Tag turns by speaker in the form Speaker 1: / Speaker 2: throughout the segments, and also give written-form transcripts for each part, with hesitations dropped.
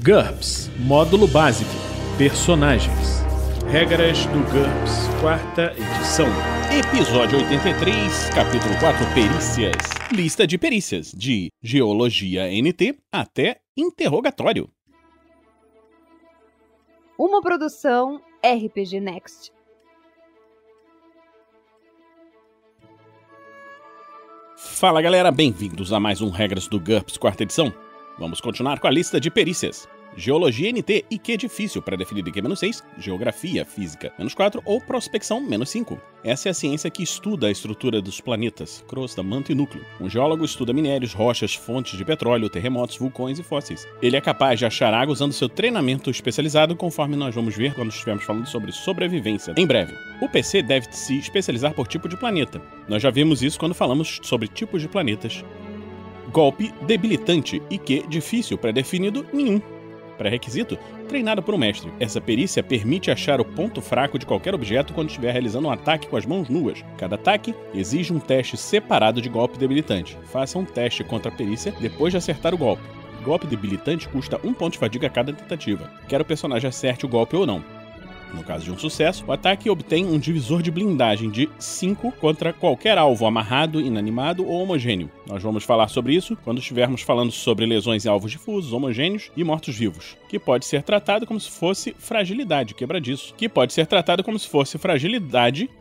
Speaker 1: GURPS Módulo Básico Personagens. Regras do GURPS, 4ª edição. Episódio 83, capítulo 4, Perícias. Lista de perícias, de Geologia NT até Interrogatório.
Speaker 2: Uma produção RPG Next.
Speaker 1: Fala galera, bem-vindos a mais um Regras do GURPS, 4ª edição. Vamos continuar com a lista de perícias. Geologia NT, IQ difícil, pré-definido IQ-6, Geografia Física -4 ou Prospecção -5. Essa é a ciência que estuda a estrutura dos planetas, crosta, manto e núcleo. Um geólogo estuda minérios, rochas, fontes de petróleo, terremotos, vulcões e fósseis. Ele é capaz de achar água usando seu treinamento especializado, conforme nós vamos ver quando estivermos falando sobre sobrevivência em breve. O PC deve se especializar por tipo de planeta. Nós já vimos isso quando falamos sobre tipos de planetas. Golpe debilitante, IQ difícil, pré-definido nenhum. Pré-requisito: treinado por um mestre. Essa perícia permite achar o ponto fraco de qualquer objeto quando estiver realizando um ataque com as mãos nuas. Cada ataque exige um teste separado de golpe debilitante. Faça um teste contra a perícia depois de acertar o golpe. Golpe debilitante custa 1 ponto de fadiga a cada tentativa, quer o personagem acerte o golpe ou não. No caso de um sucesso, o ataque obtém um divisor de blindagem de 5 contra qualquer alvo amarrado, inanimado ou homogêneo. Nós vamos falar sobre isso quando estivermos falando sobre lesões em alvos difusos, homogêneos e mortos-vivos, que pode ser tratado como se fosse fragilidade, quebradiço,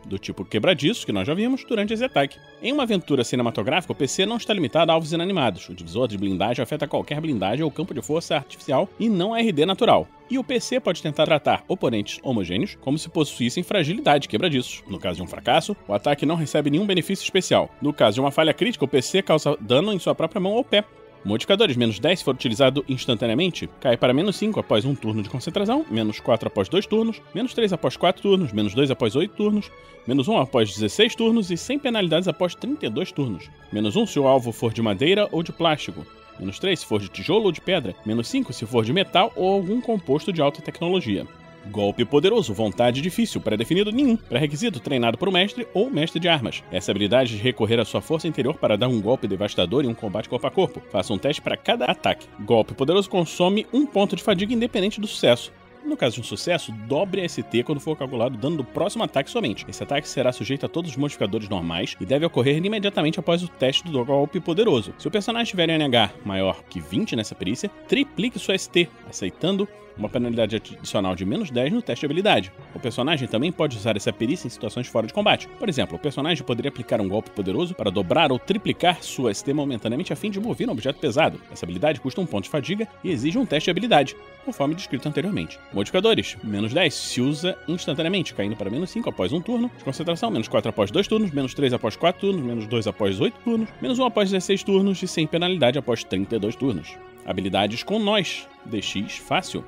Speaker 1: do tipo quebradiço, que nós já vimos, durante esse ataque. Em uma aventura cinematográfica, o PC não está limitado a alvos inanimados. O divisor de blindagem afeta qualquer blindagem ou campo de força artificial e não RD natural. E o PC pode tentar tratar oponentes homogêneos como se possuíssem fragilidade, quebradiços. No caso de um fracasso, o ataque não recebe nenhum benefício especial. No caso de uma falha crítica, o PC causa dano em sua própria mão ou pé. Modificadores: -10 se for utilizado instantaneamente, cai para -5 após um turno de concentração, -4 após 2 turnos, -3 após 4 turnos, -2 após 8 turnos, -1 após 16 turnos e sem penalidades após 32 turnos. -1 se o alvo for de madeira ou de plástico. -3 se for de tijolo ou de pedra, -5 se for de metal ou algum composto de alta tecnologia. Golpe poderoso, vontade difícil, pré-definido nenhum. Pré-requisito: treinado por um mestre ou mestre de armas. Essa habilidade de recorrer à sua força interior para dar um golpe devastador em um combate corpo a corpo. Faça um teste para cada ataque. Golpe poderoso consome 1 ponto de fadiga independente do sucesso. No caso de um sucesso, dobre a ST quando for calculado o dano do próximo ataque somente. Esse ataque será sujeito a todos os modificadores normais e deve ocorrer imediatamente após o teste do golpe poderoso. Se o personagem tiver NH maior que 20 nessa perícia, triplique sua ST, aceitando uma penalidade adicional de -10 no teste de habilidade. O personagem também pode usar essa perícia em situações fora de combate. Por exemplo, o personagem poderia aplicar um golpe poderoso para dobrar ou triplicar sua ST momentaneamente a fim de mover um objeto pesado. Essa habilidade custa 1 ponto de fadiga e exige um teste de habilidade, conforme descrito anteriormente. Modificadores: -10 se usa instantaneamente, caindo para -5 após um turno de concentração, -4 após 2 turnos, -3 após 4 turnos, -2 após 8 turnos, -1 após 16 turnos e sem penalidade após 32 turnos. Habilidades com nós: DX fácil.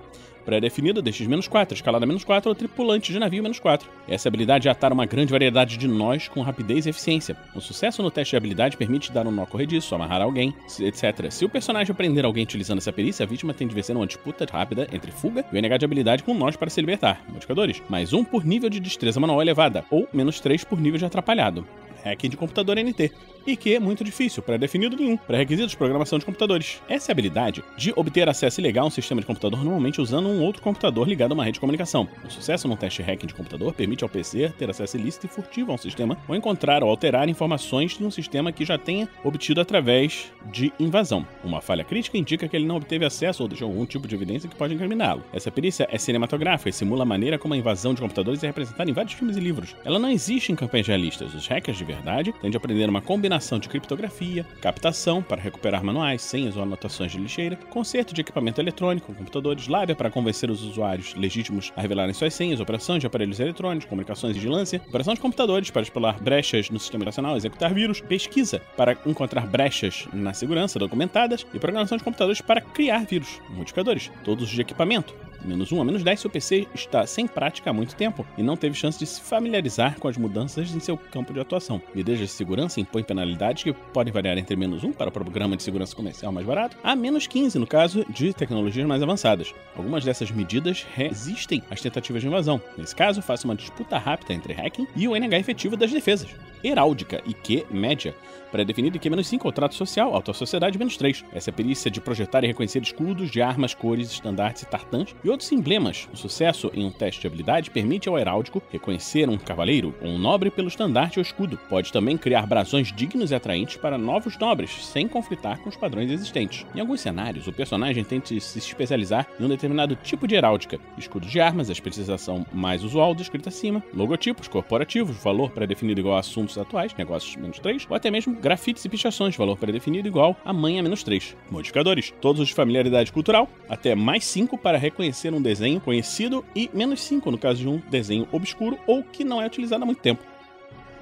Speaker 1: Pré-definida, DX-4, escalada -4 ou tripulante de navio -4. Essa habilidade atar uma grande variedade de nós com rapidez e eficiência. O sucesso no teste de habilidade permite dar um nó corrediço, amarrar alguém, etc. Se o personagem prender alguém utilizando essa perícia, a vítima tem de vencer uma disputa rápida entre fuga e o NH de habilidade com nós para se libertar. Modificadores: +1 por nível de destreza manual elevada, ou -3 por nível de atrapalhado. Hacking de computador NT. IQ muito difícil, pré-definido nenhum. Pré-requisitos: programação de computadores. Essa é a habilidade de obter acesso ilegal a um sistema de computador, normalmente usando um outro computador ligado a uma rede de comunicação. O sucesso no teste hacking de computador permite ao PC ter acesso ilícito e furtivo a um sistema ou encontrar ou alterar informações de um sistema que já tenha obtido através de invasão. Uma falha crítica indica que ele não obteve acesso ou deixou algum tipo de evidência que pode incriminá-lo. Essa perícia é cinematográfica e simula a maneira como a invasão de computadores é representada em vários filmes e livros. Ela não existe em campanhas realistas. Os hackers de verdade têm de aprender uma combinação de criptografia, captação para recuperar manuais, senhas ou anotações de lixeira, conserto de equipamento eletrônico, computadores, lábia para convencer os usuários legítimos a revelarem suas senhas, operações de aparelhos eletrônicos, comunicações e vigilância, operação de computadores para explorar brechas no sistema operacional, executar vírus, pesquisa para encontrar brechas na segurança documentadas e programação de computadores para criar vírus. Modificadores: todos de equipamento. -1 a -10 se o PC está sem prática há muito tempo e não teve chance de se familiarizar com as mudanças em seu campo de atuação. Medidas de segurança impõem penalidades que podem variar entre -1 para o programa de segurança comercial mais barato a -15 no caso de tecnologias mais avançadas. Algumas dessas medidas resistem às tentativas de invasão. Nesse caso, faça uma disputa rápida entre hacking e o NH efetivo das defesas. Heráldica, IQ média, pré-definido IQ -5 ao trato social, alta sociedade -3. Essa é a perícia de projetar e reconhecer escudos de armas, cores, estandartes e tartãs e outros emblemas. O sucesso em um teste de habilidade permite ao heráldico reconhecer um cavaleiro ou um nobre pelo estandarte ou escudo. Pode também criar brasões dignos e atraentes para novos nobres, sem conflitar com os padrões existentes. Em alguns cenários, o personagem tenta se especializar em um determinado tipo de heráldica. Escudos de armas, a especialização mais usual descrita acima, logotipos corporativos, valor pré-definido igual a assuntos atuais, negócios -3, ou até mesmo grafites e pichações, valor pré-definido igual a manha -3. Modificadores, todos os de familiaridade cultural, até +5 para reconhecer um desenho conhecido e -5 no caso de um desenho obscuro ou que não é utilizado há muito tempo.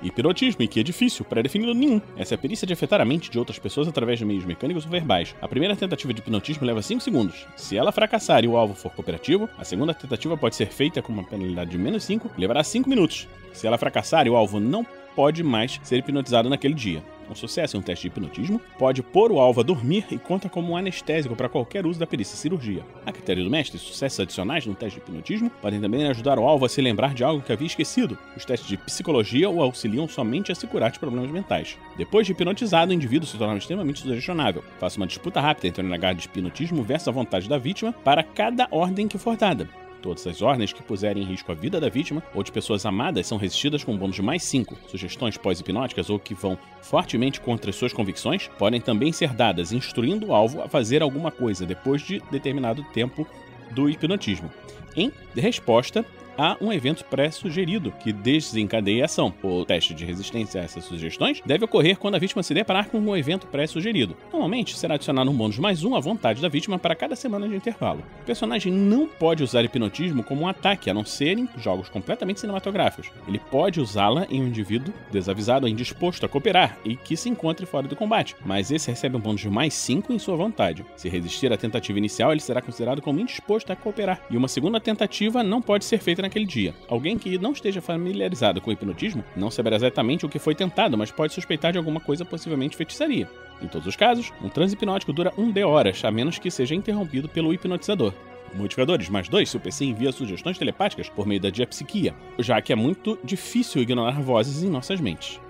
Speaker 1: Hipnotismo, e que é difícil, pré-definido nenhum. Essa é a perícia de afetar a mente de outras pessoas através de meios mecânicos ou verbais. A primeira tentativa de hipnotismo leva 5 segundos. Se ela fracassar e o alvo for cooperativo, a segunda tentativa pode ser feita com uma penalidade de -5 e levará 5 minutos. Se ela fracassar e o alvo não pode mais ser hipnotizado naquele dia. Um sucesso em um teste de hipnotismo pode pôr o alvo a dormir e conta como um anestésico para qualquer uso da perícia cirurgia. A critério do mestre, sucessos adicionais no teste de hipnotismo podem também ajudar o alvo a se lembrar de algo que havia esquecido. Os testes de psicologia o auxiliam somente a se curar de problemas mentais. Depois de hipnotizado, o indivíduo se torna extremamente sugestionável. Faça uma disputa rápida entre o negar de hipnotismo versus a vontade da vítima para cada ordem que for dada. Todas as ordens que puserem em risco a vida da vítima ou de pessoas amadas são resistidas com um bônus de +5. Sugestões pós-hipnóticas ou que vão fortemente contra as suas convicções podem também ser dadas, instruindo o alvo a fazer alguma coisa depois de determinado tempo do hipnotismo, em resposta a um evento pré-sugerido que desencadeia a ação. O teste de resistência a essas sugestões deve ocorrer quando a vítima se deparar com um evento pré-sugerido. Normalmente, será adicionado um bônus +1 à vontade da vítima para cada semana de intervalo. O personagem não pode usar hipnotismo como um ataque, a não ser em jogos completamente cinematográficos. Ele pode usá-la em um indivíduo desavisado ou indisposto a cooperar e que se encontre fora do combate, mas esse recebe um bônus de +5 em sua vontade. Se resistir à tentativa inicial, ele será considerado como indisposto a cooperar, e uma segunda tentativa não pode ser feita naquele dia. Alguém que não esteja familiarizado com o hipnotismo não saberá exatamente o que foi tentado, mas pode suspeitar de alguma coisa, possivelmente feitiçaria. Em todos os casos, um transe hipnótico dura 1 de horas, a menos que seja interrompido pelo hipnotizador. Modificadores, +2 se o PC envia sugestões telepáticas por meio da diapsiquia, já que é muito difícil ignorar vozes em nossas mentes.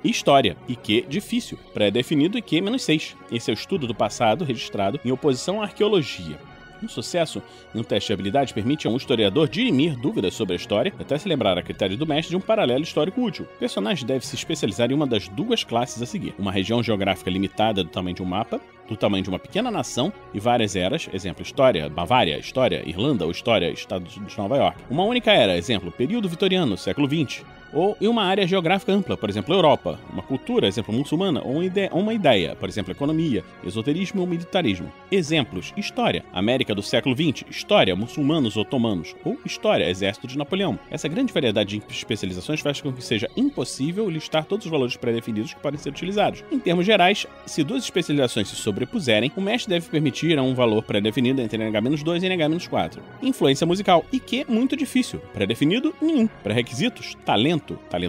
Speaker 1: História, IQ difícil, pré-definido IQ -6. Esse é o estudo do passado registrado em oposição à arqueologia. Um sucesso em um teste de habilidade permite a um historiador dirimir dúvidas sobre a história, até se lembrar a critério do mestre de um paralelo histórico útil. O personagem deve se especializar em uma das duas classes a seguir: uma região geográfica limitada do tamanho de um mapa, do tamanho de uma pequena nação e várias eras, exemplo, História, Bavária, História, Irlanda ou História, Estado de Nova York. Uma única era, exemplo, período vitoriano, século XX. Ou em uma área geográfica ampla, por exemplo, Europa, uma cultura, exemplo, muçulmana, ou uma ideia, por exemplo, economia, esoterismo ou militarismo. Exemplos: História, América do século XX, História, muçulmanos otomanos, ou História, Exército de Napoleão. Essa grande variedade de especializações faz com que seja impossível listar todos os valores pré-definidos que podem ser utilizados. Em termos gerais, se duas especializações se sobrepuserem, o mestre deve permitir a um valor pré-definido entre NH-2 e NH-4. Influência musical, IQ muito difícil, pré-definido nenhum. Pré-requisitos: talento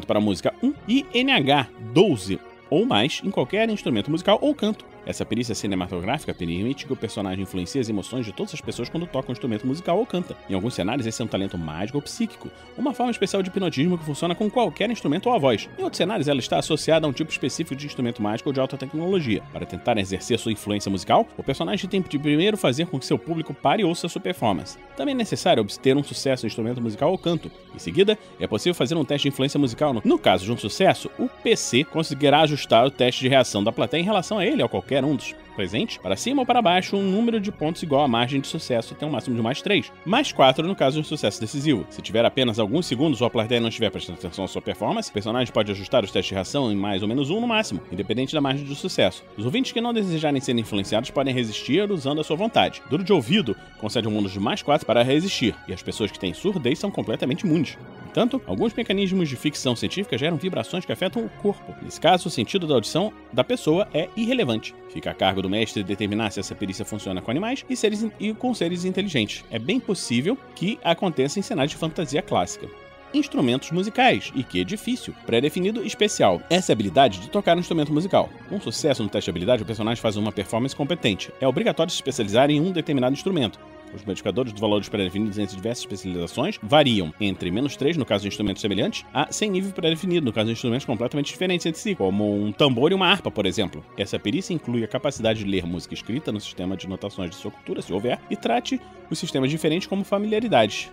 Speaker 1: para música 1 e NH 12 ou mais em qualquer instrumento musical ou canto. Essa perícia cinematográfica permite que o personagem influencie as emoções de todas as pessoas quando toca um instrumento musical ou canta. Em alguns cenários, esse é um talento mágico ou psíquico, uma forma especial de hipnotismo que funciona com qualquer instrumento ou a voz. Em outros cenários, ela está associada a um tipo específico de instrumento mágico ou de alta tecnologia. Para tentar exercer sua influência musical, o personagem tem de primeiro fazer com que seu público pare e ouça sua performance. Também é necessário obter um sucesso em instrumento musical ou canto. Em seguida, é possível fazer um teste de influência musical. No caso de um sucesso, o PC conseguirá ajustar o teste de reação da plateia em relação a ele ou a qualquer um dos presentes, para cima ou para baixo, um número de pontos igual à margem de sucesso tem um máximo de +3, +4 no caso de um sucesso decisivo. Se tiver apenas alguns segundos ou a plateia não estiver prestando atenção à sua performance, o personagem pode ajustar os testes de reação em mais ou menos 1 no máximo, independente da margem de sucesso. Os ouvintes que não desejarem ser influenciados podem resistir usando a sua vontade. Duro de ouvido concede um bônus de +4 para resistir, e as pessoas que têm surdez são completamente imunes. No entanto, alguns mecanismos de ficção científica geram vibrações que afetam o corpo. Nesse caso, o sentido da audição da pessoa é irrelevante. Fica a cargo do mestre determinar se essa perícia funciona com animais e com seres inteligentes. É bem possível que aconteça em cenários de fantasia clássica. Instrumentos musicais, IQ difícil, pré-definido especial. Essa é a habilidade de tocar um instrumento musical. Com sucesso no teste de habilidade, o personagem faz uma performance competente. É obrigatório se especializar em um determinado instrumento. Os modificadores dos valores pré-definidos entre diversas especializações variam entre -3 no caso de instrumentos semelhantes, a 100 nível pré-definido no caso de instrumentos completamente diferentes entre si, como um tambor e uma harpa, por exemplo. Essa perícia inclui a capacidade de ler música escrita no sistema de notações de sua cultura, se houver, e trate os sistemas diferentes como familiaridades.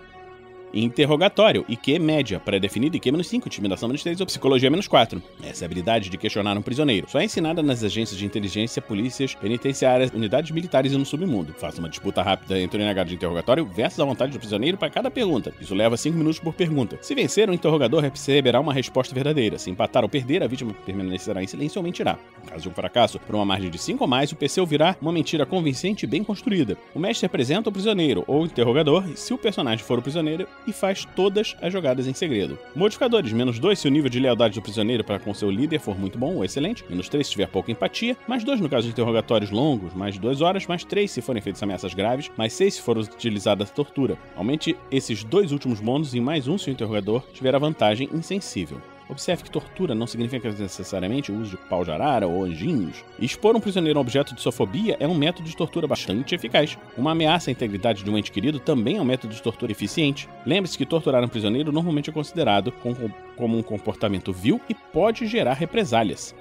Speaker 1: Interrogatório, IQ média, pré-definido IQ -5, intimidação -3 ou psicologia -4. Essa é a habilidade de questionar um prisioneiro. Só é ensinada nas agências de inteligência, polícias, penitenciárias, unidades militares e no submundo. Faça uma disputa rápida entre o NH de interrogatório versus a vontade do prisioneiro para cada pergunta. Isso leva 5 minutos por pergunta. Se vencer, o interrogador receberá uma resposta verdadeira. Se empatar ou perder, a vítima permanecerá em silêncio ou mentirá. No caso de um fracasso, por uma margem de 5 ou mais, o PC ouvirá uma mentira convincente e bem construída. O mestre apresenta o prisioneiro ou o interrogador, se o personagem for o prisioneiro, e faz todas as jogadas em segredo. Modificadores: -2 se o nível de lealdade do prisioneiro para com seu líder for muito bom ou excelente, -3 se tiver pouca empatia, +2 no caso de interrogatórios longos, mais de 2 horas, +3 se forem feitas ameaças graves, +6 se for utilizada a tortura. Aumente esses dois últimos bônus em +1 se o interrogador tiver a vantagem insensível. Observe que tortura não significa necessariamente o uso de pau de arara ou anjinhos. Expor um prisioneiro a um objeto de sua fobia é um método de tortura bastante eficaz. Uma ameaça à integridade de um ente querido também é um método de tortura eficiente. Lembre-se que torturar um prisioneiro normalmente é considerado como um comportamento vil e pode gerar represálias.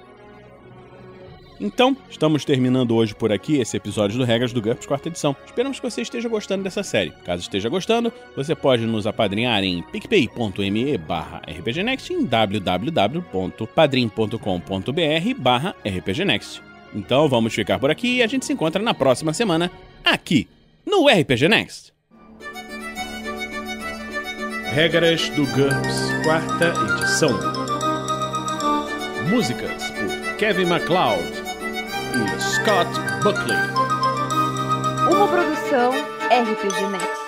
Speaker 1: Então, estamos terminando hoje por aqui esse episódio do Regras do GURPS 4ª edição. Esperamos que você esteja gostando dessa série. Caso esteja gostando, você pode nos apadrinhar em picpay.me/rpgnext e em www.padrim.com.br/rpgnext. Então vamos ficar por aqui e a gente se encontra na próxima semana, aqui, no RPG Next. Regras do GURPS 4ª edição. Músicas por Kevin MacLeod e Scott Buckley.
Speaker 2: Uma produção RPG Next.